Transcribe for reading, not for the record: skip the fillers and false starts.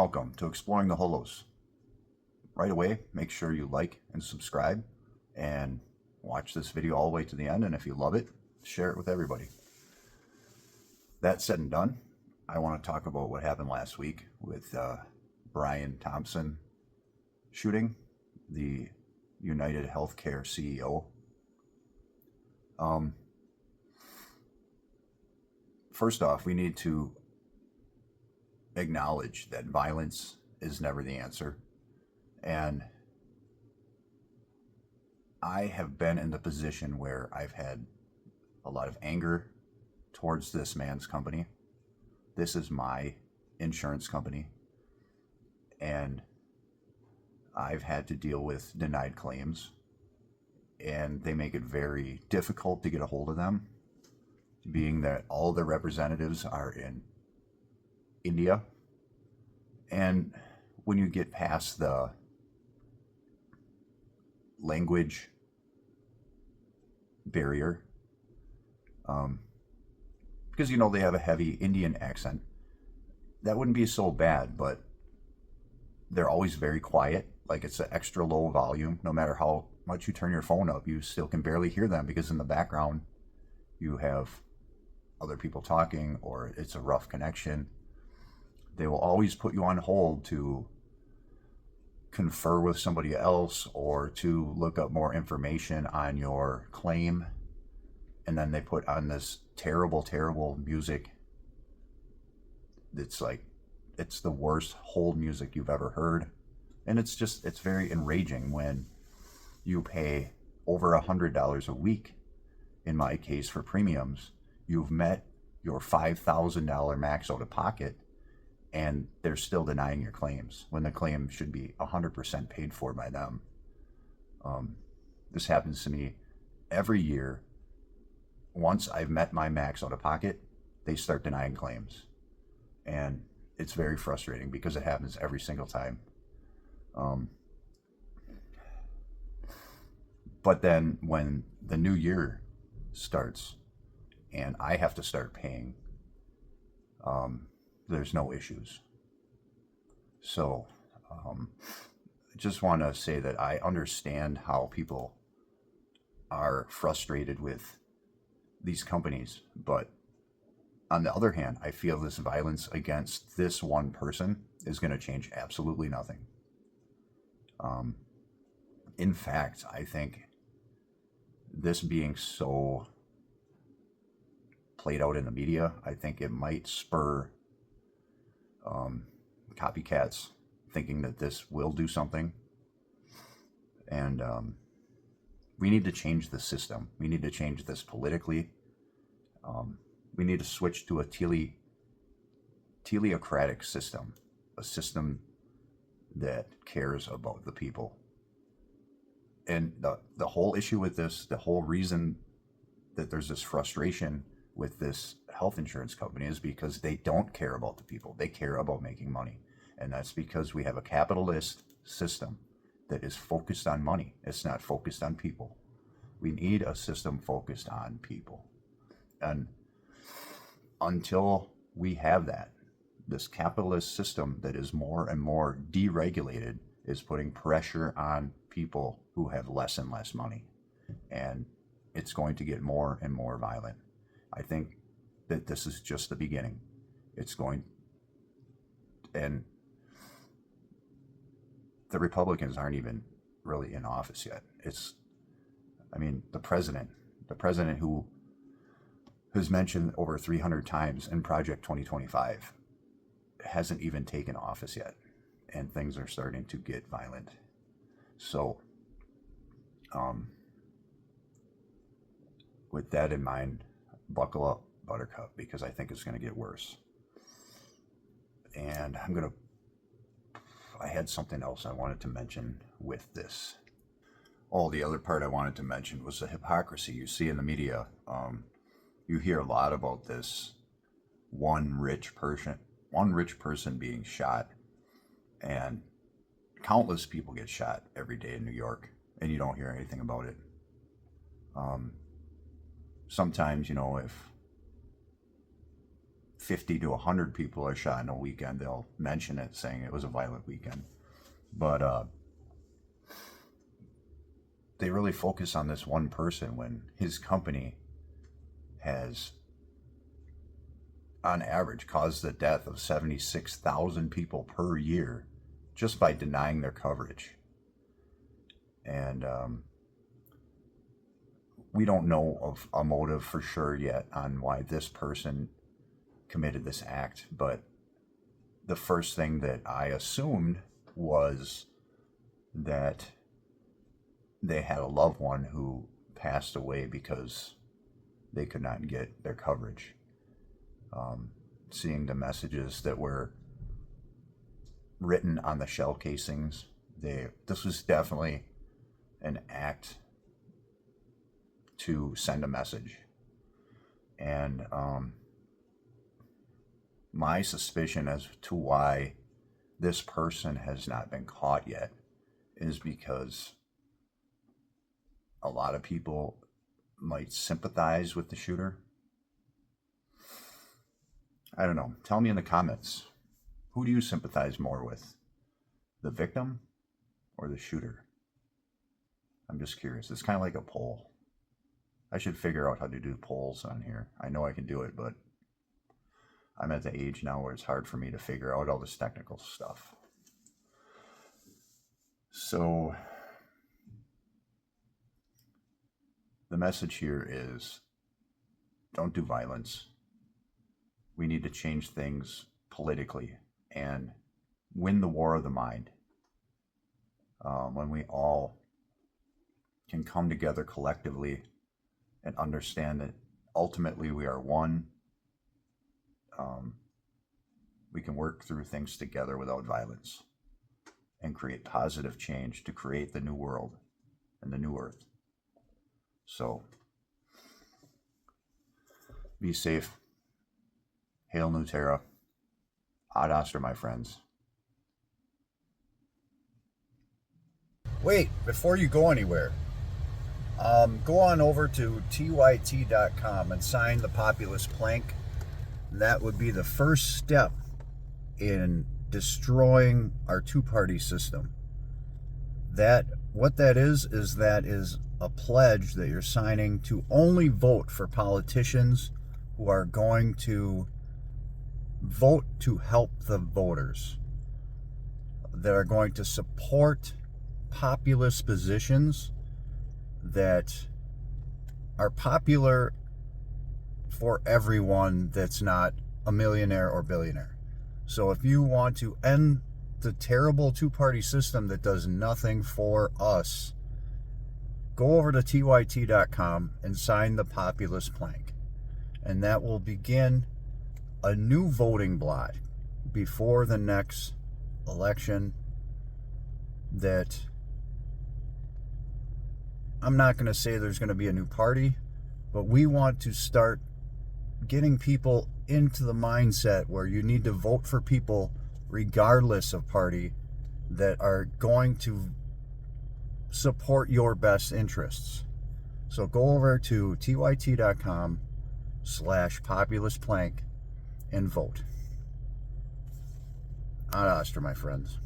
welcome to Exploring the Holos. Right away, make sure you like and subscribe and watch this video all the way to the end. And if you love it, share it with everybody. That said and done, I want to talk about what happened last week with Brian Thompson shooting, the United Healthcare CEO. First off, we need to acknowledge that violence is never the answer. And I have been in the position where I've had a lot of anger towards this man's company. This is my insurance company. And I've had to deal with denied claims. And they make it very difficult to get a hold of them, being that all their representatives are in India. And when you get past the language barrier, because they have a heavy Indian accent, that wouldn't be so bad, but they're always very quiet. Like, it's an extra low volume. No matter how much you turn your phone up, you still can barely hear them because in the background you have other people talking, or it's a rough connection. They will always put you on hold to confer with somebody else or to look up more information on your claim. And then they put on this terrible, terrible music. It's like, it's the worst hold music you've ever heard. And it's very enraging when you pay over $100 a week, in my case, for premiums. You've met your $5,000 max out of pocket, and they're still denying your claims when the claim should be 100% paid for by them. This happens to me every year. Once I've met my max out of pocket, they start denying claims. And it's very frustrating because it happens every single time. But then when the new year starts and I have to start paying, there's no issues. So I just want to say that I understand how people are frustrated with these companies, but on the other hand, I feel this violence against this one person is going to change absolutely nothing. In fact, I think this being so played out in the media, I think it might spur copycats thinking that this will do something. And we need to change the system. We need to change this politically. We need to switch to a teleocratic system, a system that cares about the people. And the whole issue with this, the whole reason that there's this frustration with this health insurance company is because they don't care about the people. They care about making money. And that's because we have a capitalist system that is focused on money. It's not focused on people. We need a system focused on people. And until we have that, this capitalist system that is more and more deregulated is putting pressure on people who have less and less money. And it's going to get more and more violent. I think that this is just the beginning. And the Republicans aren't even really in office yet. The president who has mentioned over 300 times in Project 2025 hasn't even taken office yet, and things are starting to get violent. So, with that in mind, buckle up, Buttercup, because I think it's going to get worse. And I had something else I wanted to mention with this. Oh, the other part I wanted to mention was the hypocrisy you see in the media. You hear a lot about this one rich person being shot, and countless people get shot every day in New York, and you don't hear anything about it. Sometimes, if 50 to 100 people are shot in a weekend, they'll mention it saying it was a violent weekend. But they really focus on this one person when his company has, on average, caused the death of 76,000 people per year just by denying their coverage. And we don't know of a motive for sure yet on why this person committed this act, but the first thing that I assumed was that they had a loved one who passed away because they could not get their coverage. Seeing the messages that were written on the shell casings, this was definitely an act to send a message. And my suspicion as to why this person has not been caught yet is because a lot of people might sympathize with the shooter. I don't know. Tell me in the comments, who do you sympathize more with? The victim or the shooter? I'm just curious. It's kind of like a poll. I should figure out how to do polls on here. I know I can do it, but I'm at the age now where it's hard for me to figure out all this technical stuff. So the message here is, don't do violence. We need to change things politically and win the war of the mind. When we all can come together collectively and understand that ultimately we are one, we can work through things together without violence and create positive change to create the new world and the new earth. So be safe. Hail Nuterra. Ad Astra, my friends. Wait, before you go anywhere, go on over to tyt.com and sign the populist plank. That would be the first step in destroying our two-party system. What that is a pledge that you're signing to only vote for politicians who are going to vote to help the voters, that are going to support populist positions that are popular for everyone that's not a millionaire or billionaire. So if you want to end the terrible two-party system that does nothing for us, go over to tyt.com and sign the populist plank. And that will begin a new voting blot before the next election that I'm not going to say there's going to be a new party, but we want to start getting people into the mindset where you need to vote for people regardless of party that are going to support your best interests. So go over to tyt.com/populist plank and vote. Ad Astra, my friends.